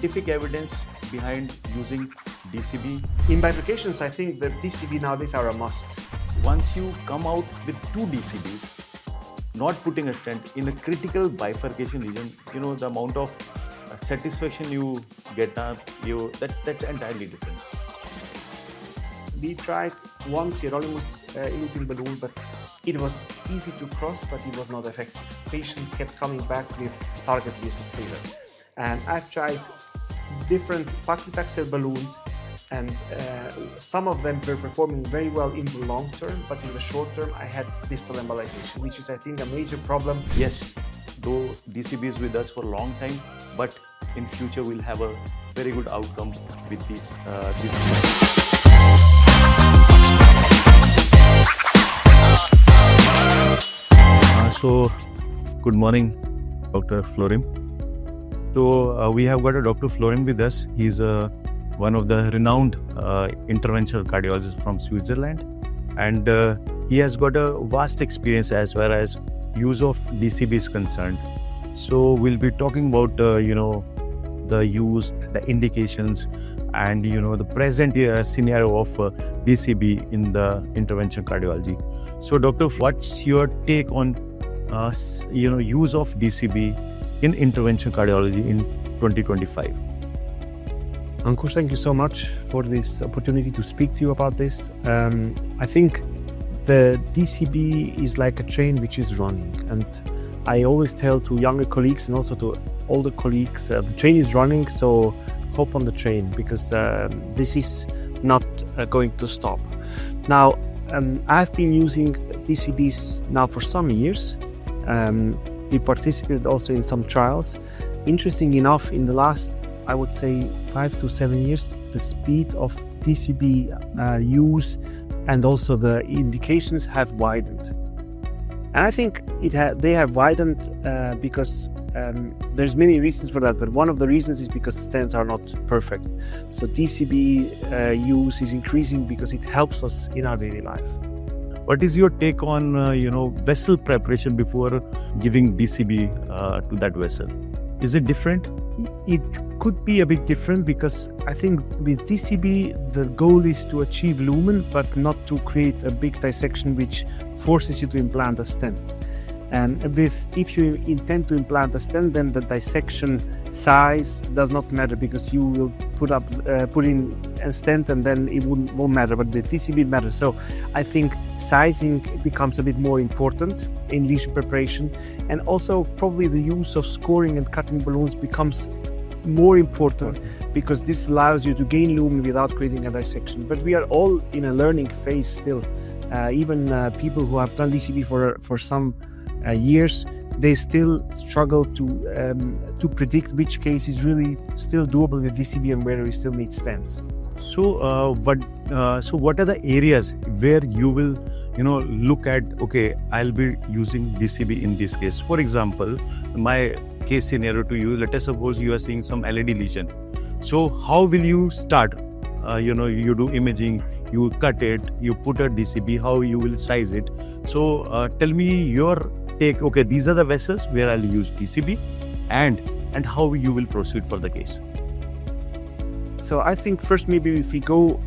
scientific evidence behind using DCB? In bifurcations, I think that DCB nowadays are a must. Once you come out with 2 DCBs, not putting a stent in a critical bifurcation lesion, the amount of satisfaction you get, that's entirely different. We tried one Sirolimus eluting balloon, but it was easy to cross, but it was not effective. Patient kept coming back with target lesion failure. And I've tried different Paclitaxel balloons, and some of them were performing very well in the long term, but in the short term I had distal embolization, which is, I think, a major problem. Yes, though DCB is with us for a long time, but in future we'll have a very good outcome with these. So, good morning, Dr. Florim. So, we have got a Dr. Florim with us. He's one of the renowned interventional cardiologists from Switzerland, and he has got a vast experience as far as use of DCB is concerned. So, we'll be talking about the use, the indications, and the present scenario of DCB in the interventional cardiology. So, Doctor, what's your take on use of DCB in interventional cardiology in 2025? Ankush, thank you so much for this opportunity to speak to you about this. I think the DCB is like a train which is running, and I always tell to younger colleagues and also to older colleagues, the train is running, so hop on the train, because this is not going to stop. Now, I've been using DCBs now for some years. We participated also in some trials. Interesting enough, in the last, I would say, 5 to 7 years, the speed of DCB use and also the indications have widened. And I think they have widened because there's many reasons for that, but one of the reasons is because stents are not perfect. So DCB use is increasing because it helps us in our daily life. What is your take on vessel preparation before giving DCB to that vessel? Is it different? It could be a bit different, because I think with DCB the goal is to achieve lumen, but not to create a big dissection which forces you to implant a stent. And if you intend to implant a stent, then the dissection size does not matter, because you will put in a stent and then it won't matter. But with DCB it matters. So I think sizing becomes a bit more important in lesion preparation, and also probably the use of scoring and cutting balloons becomes more important, because this allows you to gain lumen without creating a dissection. But we are all in a learning phase still. Even people who have done DCB for some years, they still struggle to predict which case is really still doable with DCB and where we still need stents. So, what are the areas where you will, look at? Okay, I'll be using DCB in this case. For example, my case scenario to you. Let us suppose you are seeing some LED lesion. So, how will you start? You do imaging, you cut it, you put a DCB. How you will size it? So, tell me your take. Okay, these are the vessels where I'll use DCB, and how you will proceed for the case. So I think first, maybe if we go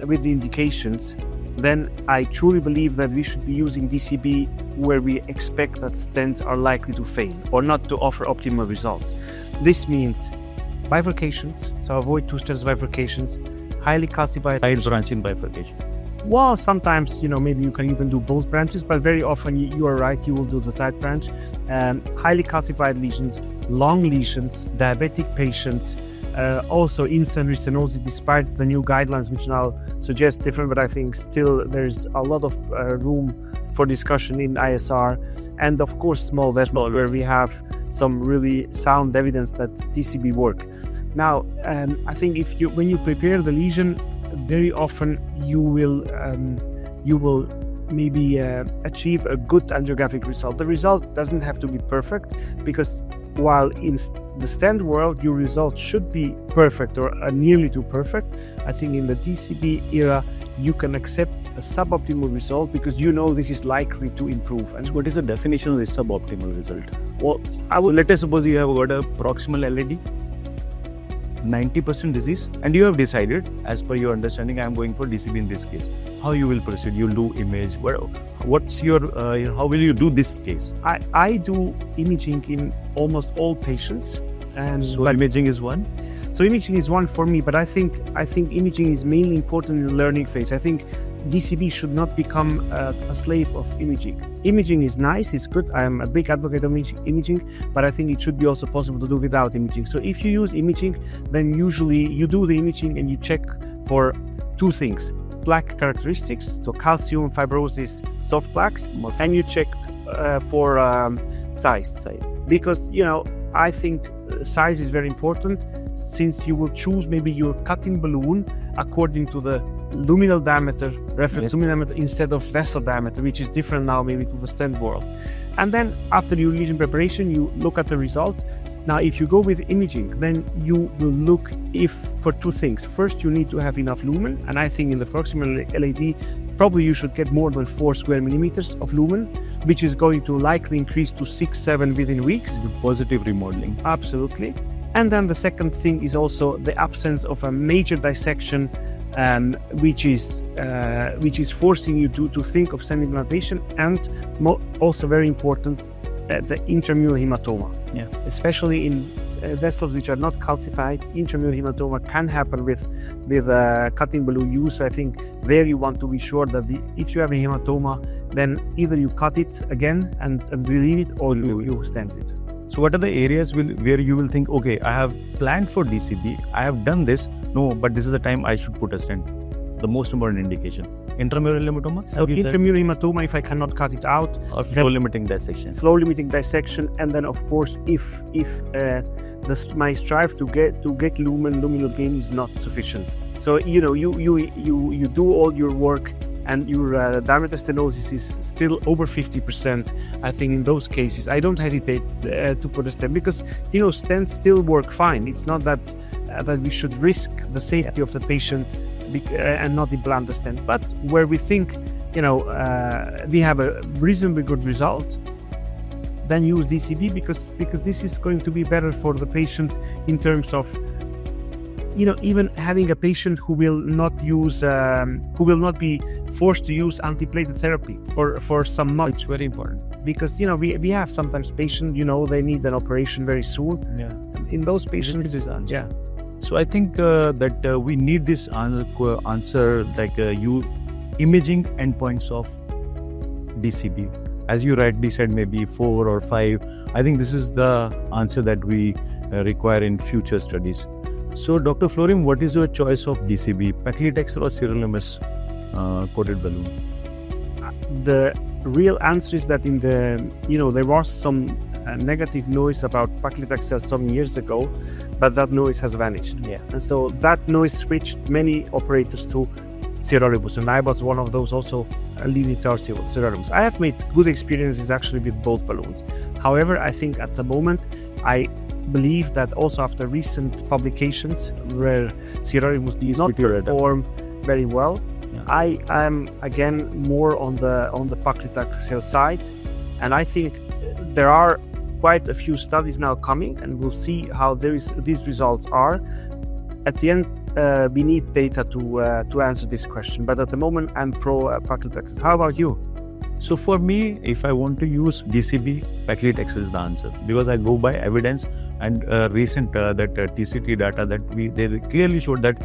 with the indications, then I truly believe that we should be using DCB where we expect that stents are likely to fail or not to offer optimal results. This means bifurcations, so avoid 2 stents bifurcations, highly calcified Side branching bifurcation. Well, sometimes, maybe you can even do both branches, but very often you are right, you will do the side branch. Highly calcified lesions, long lesions, diabetic patients, also in-stent restenosis, despite the new guidelines which now suggest different, but I think still there's a lot of room for discussion in ISR. And of course, small vessels, where we have some really sound evidence that DCB work. Now, I think when you prepare the lesion, very often you will maybe achieve a good angiographic result. The result doesn't have to be perfect, because while in the stent world your result should be perfect or nearly to perfect, I think in the DCB era you can accept a suboptimal result because you know this is likely to improve. And what is the definition of this suboptimal result? Well, let us suppose you have got a proximal LED. 90% disease, and you have decided, as per your understanding, I am going for DCB in this case. How you will proceed? You'll do image. What's your? How will you do this case? I do imaging in almost all patients, and So imaging is one. So imaging is one for me, but I think imaging is mainly important in the learning phase. I think DCB should not become a slave of imaging. Imaging is nice, it's good. I'm a big advocate of imaging, but I think it should be also possible to do without imaging. So if you use imaging, then usually you do the imaging and you check for two things: plaque characteristics, so calcium, fibrosis, soft plaques, and you check for size. Because, I think size is very important, since you will choose maybe your cutting balloon according to the luminal diameter, reference luminal diameter, instead of vessel diameter, which is different now maybe to the stent world. And then after your lesion preparation, you look at the result. Now, if you go with imaging, then you will look for two things. First, you need to have enough lumen, and I think in the proximal LAD, probably you should get more than 4 square millimeters of lumen, which is going to likely increase to 6-7 within weeks. Positive remodeling. Absolutely. And then the second thing is also the absence of a major dissection, which is forcing you to think of stent implantation, and also very important, the intramural hematoma. Yeah. Especially in vessels which are not calcified, intramural hematoma can happen with cutting balloon use. So I think there you want to be sure that if you have a hematoma, then either you cut it again and relieve it, or you stent it. So what are the areas where you will think, okay, I have planned for DCB, I have done this, but this is the time I should put a stent? The most important indication. Intramural hematoma? So intramural hematoma, if I cannot cut it out. Or flow limiting dissection. Flow limiting dissection, and then of course if my strive to get luminal gain is not sufficient. So you do all your work, and your diameter stenosis is still over 50%, I think in those cases, I don't hesitate to put a stent, because, stents still work fine. It's not that we should risk the safety of the patient and not implant the stent. But where we think, we have a reasonably good result, then use DCB, because this is going to be better for the patient in terms of, even having a patient who will not be forced to use antiplatelet therapy or for some months. It's very important, because we have sometimes patients, they need an operation very soon. Yeah. In those patients, yeah. So I think that we need this answer, like imaging endpoints of DCB. As you rightly said, maybe 4 or 5. I think this is the answer that we require in future studies. So, Dr. Florim, what is your choice of DCB, Paclitaxel or Sirolimus coated balloon? The real answer is that there was some negative noise about Paclitaxel some years ago, but that noise has vanished. Yeah. And so that noise switched many operators to Sirolimus, and I was one of those also leading towards Sirolimus. I have made good experiences actually with both balloons. However, I think at the moment, I believe that also after recent publications where Sirolimus did not perform very well, I am again more on the Paclitaxel side, and I think there are quite a few studies now coming, and we'll see how these results are. At the end, we need data to answer this question, but at the moment I'm pro Paclitaxel. How about you? So for me, if I want to use DCB, Paclitaxel is the answer, because I go by evidence, and recent that TCT data that they clearly showed that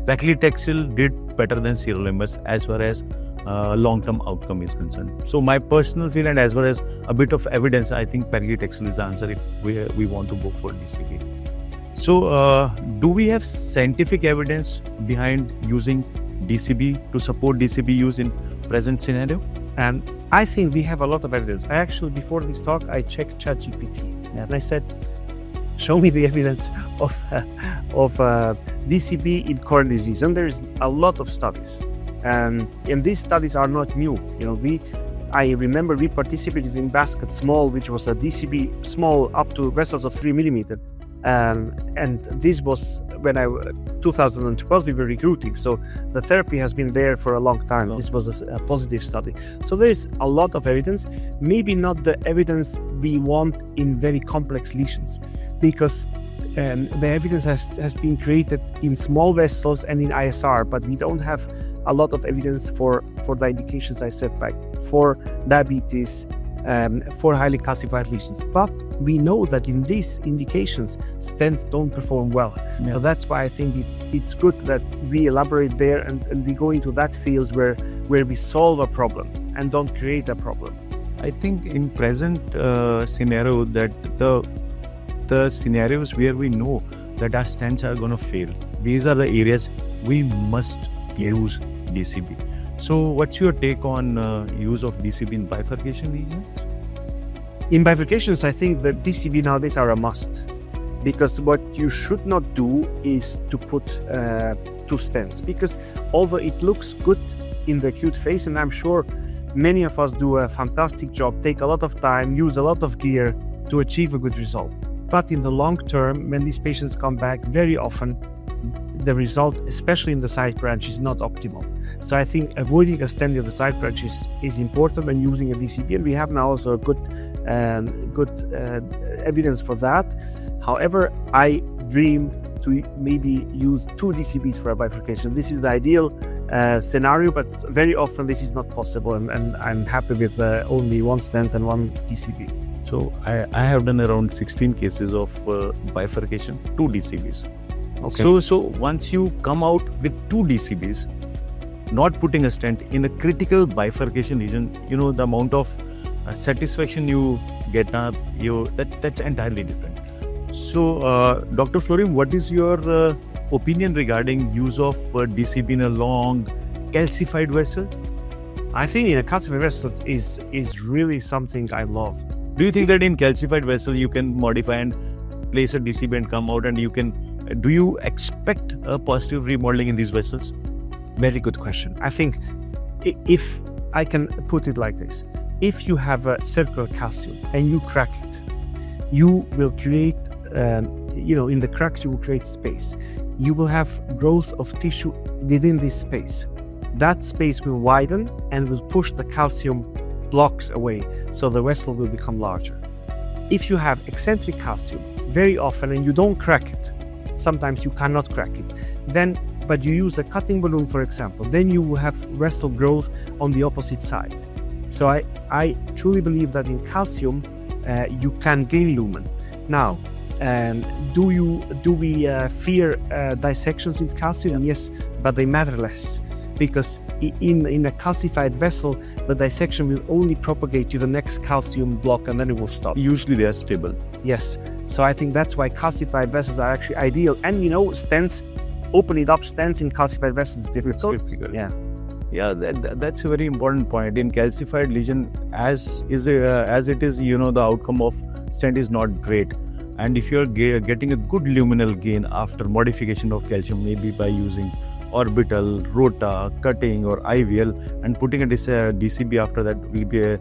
Paclitaxel did better than Sirolimus as far as long-term outcome is concerned. So my personal feel, and as well as a bit of evidence, I think Paclitaxel is the answer if we want to go for DCB. So do we have scientific evidence behind using DCB to support DCB use in present scenario? And I think we have a lot of evidence. I actually, before this talk, I checked ChatGPT, and I said, show me the evidence of DCB in coronary disease. And there is a lot of studies, and these studies are not new. I remember we participated in Basket Small, which was a DCB small up to vessels of 3 millimeter. And this was when 2012 we were recruiting, so the therapy has been there for a long time. This was a positive study, so there is a lot of evidence, maybe not the evidence we want in very complex lesions, because the evidence has been created in small vessels and in ISR, but we don't have a lot of evidence for the indications I said, like for diabetes, for highly calcified lesions. But we know that in these indications, stents don't perform well. Yeah. So that's why I think it's good that we elaborate there and we go into that field where we solve a problem and don't create a problem. I think in present scenario that the scenarios where we know that our stents are going to fail, these are the areas we must use DCB. So what's your take on use of DCB in bifurcation lesions? In bifurcations, I think that DCB nowadays are a must, because what you should not do is to put two stents, because although it looks good in the acute phase, and I'm sure many of us do a fantastic job, take a lot of time, use a lot of gear to achieve a good result. But in the long term, when these patients come back, very often the result, especially in the side branch, is not optimal. So I think avoiding a stent in the side branch is important, and using a DCB. And we have now also a good evidence for that. However, I dream to maybe use two DCBs for a bifurcation. This is the ideal scenario, but very often this is not possible, and I'm happy with only one stent and one DCB. So I have done around 16 cases of bifurcation, 2 DCBs. Okay. So once you come out with 2 DCBs, not putting a stent in a critical bifurcation lesion, the amount of satisfaction you get up, that's entirely different. So Dr. Florim, what is your opinion regarding use of DCB in a long calcified vessel? I think in a calcified vessel is really something I love. Do you think that in calcified vessel you can modify and place a DCB and come out, and do you expect a positive remodeling in these vessels? Very good question. I think if I can put it like this, if you have a circular calcium and you crack it, you will create, in the cracks you will create space. You will have growth of tissue within this space. That space will widen and will push the calcium blocks away, so the vessel will become larger. If you have eccentric calcium, very often, and you don't crack it, sometimes you cannot crack it, but you use a cutting balloon, for example, then you will have vessel growth on the opposite side. So I truly believe that in calcium, you can gain lumen. Now, do we fear dissections in calcium? Yes, but they matter less, because in a calcified vessel, the dissection will only propagate to the next calcium block and then it will stop. Usually they are stable. Yes. So I think that's why calcified vessels are actually ideal. And stents, opening up stents in calcified vessels is difficult. Yeah, that's a very important point. In calcified lesion, as it is, the outcome of stent is not great. And if you're getting a good luminal gain after modification of calcium, maybe by using orbital, rota, cutting, or IVL, and putting a DCB after that will be a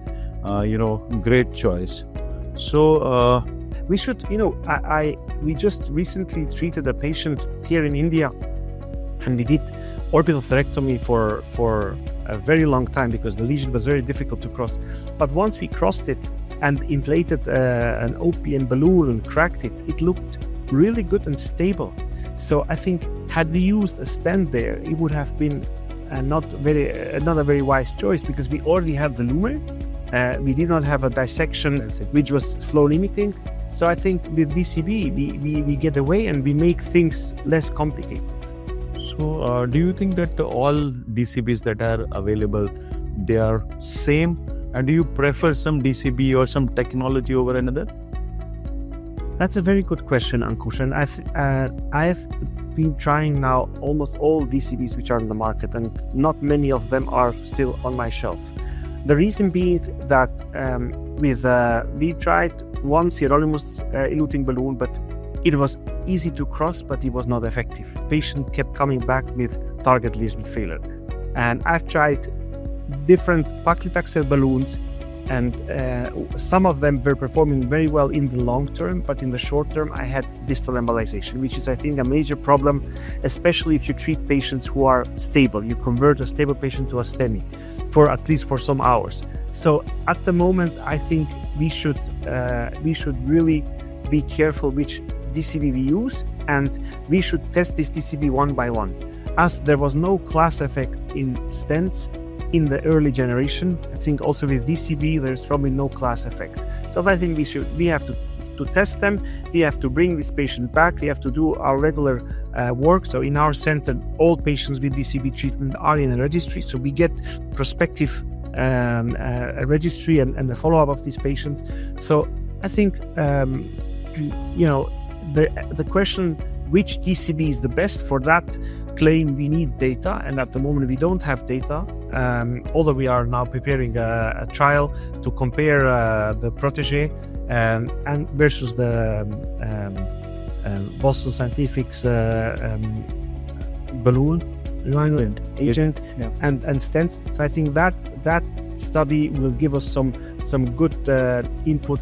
great choice. So we should, we just recently treated a patient here in India, and we did orbital thoracotomy for a very long time because the lesion was very difficult to cross. But once we crossed it and inflated an OPN balloon and cracked it, it looked really good and stable. So I think had we used a stent there, it would have been not a very wise choice, because we already had the lumen. We did not have a dissection which was flow limiting. So I think with DCB, we get away and we make things less complicated. So do you think that all DCBs that are available, they are same? And do you prefer some DCB or some technology over another? That's a very good question, Ankush. And I've been trying now almost all DCBs which are on the market, and not many of them are still on my shelf. The reason being that we tried one Sirolimus eluting balloon, but it was easy to cross, but it was not effective. Patient kept coming back with target lesion failure. And I've tried different Paclitaxel balloons, and some of them were performing very well in the long term, but in the short term I had distal embolization, which is, I think, a major problem, especially if you treat patients who are stable. You convert a stable patient to a STEMI for at least for some hours. So at the moment, I think we should really be careful which DCB we use, and we should test this DCB one by one. As there was no class effect in stents in the early generation, I think also with DCB there's probably no class effect. So I think we have to test them. We have to bring this patient back. We have to do our regular work. So in our center, all patients with DCB treatment are in a registry. So we get prospective a registry and the follow-up of these patients. So I think the question which DCB is the best, for that claim we need data, and at the moment we don't have data, although we are now preparing a trial to compare the Protégé and versus the Boston Scientific's balloon agent and stents. So I think that study will give us some good input.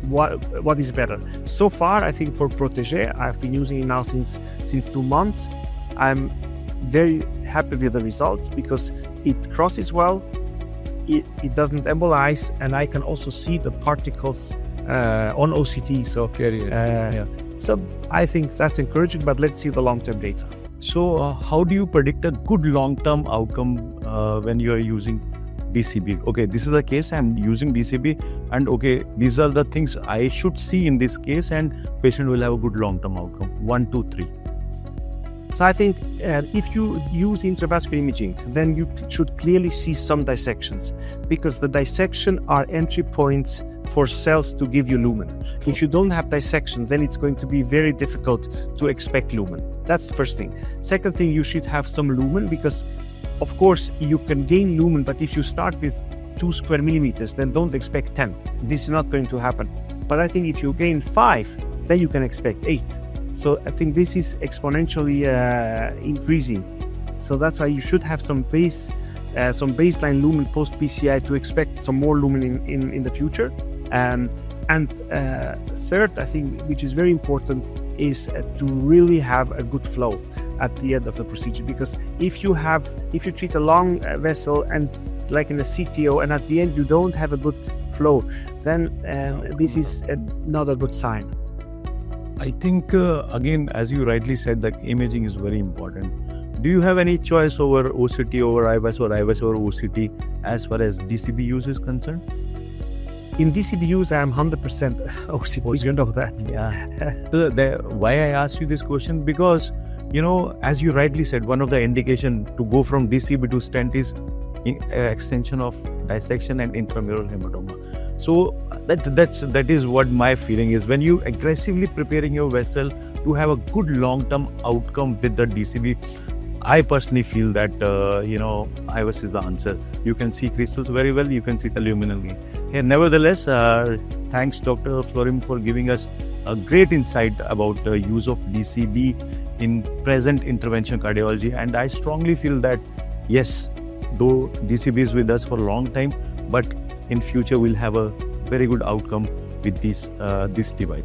What is better? So far, I think for Protégé, I've been using it now since 2 months. I'm very happy with the results because it crosses well, it doesn't embolize, and I can also see the particles on OCT. So so I think that's encouraging, but let's see the long-term data. So how do you predict a good long-term outcome when you are using DCB? Okay, this is the case, I'm using DCB, and okay, these are the things I should see in this case, and patient will have a good long-term outcome. 1, 2, 3. So I think if you use intravascular imaging, then you should clearly see some dissections, because the dissection are entry points for cells to give you lumen. If you don't have dissection, then it's going to be very difficult to expect lumen. That's the first thing. Second thing, you should have some lumen, because of course you can gain lumen, but if you start with 2 square millimeters, then don't expect 10. This is not going to happen. But I think if you gain 5, then you can expect 8. So I think this is exponentially increasing. So that's why you should have some baseline lumen post PCI to expect some more lumen in the future. And third, I think, which is very important, is to really have a good flow at the end of the procedure. Because if you treat a long vessel and like in a CTO, and at the end you don't have a good flow, then this is not a good sign. I think, again, as you rightly said, that imaging is very important. Do you have any choice over OCT over IVAS or IVAS over OCT as far as DCB use is concerned? In DCB use, I am 100% OCT. You know that. Yeah. Why I asked you this question? Because, as you rightly said, one of the indication to go from DCB to stent is extension of dissection and intramural hematoma. So that is what my feeling is. When you aggressively preparing your vessel to have a good long-term outcome with the DCB, I personally feel that IVAS is the answer. You can see crystals very well, you can see the luminal gain. Here, nevertheless, thanks Dr. Florim for giving us a great insight about the use of DCB in present interventional cardiology. And I strongly feel that yes, though DCB is with us for a long time, but in future we'll have a very good outcome with this device.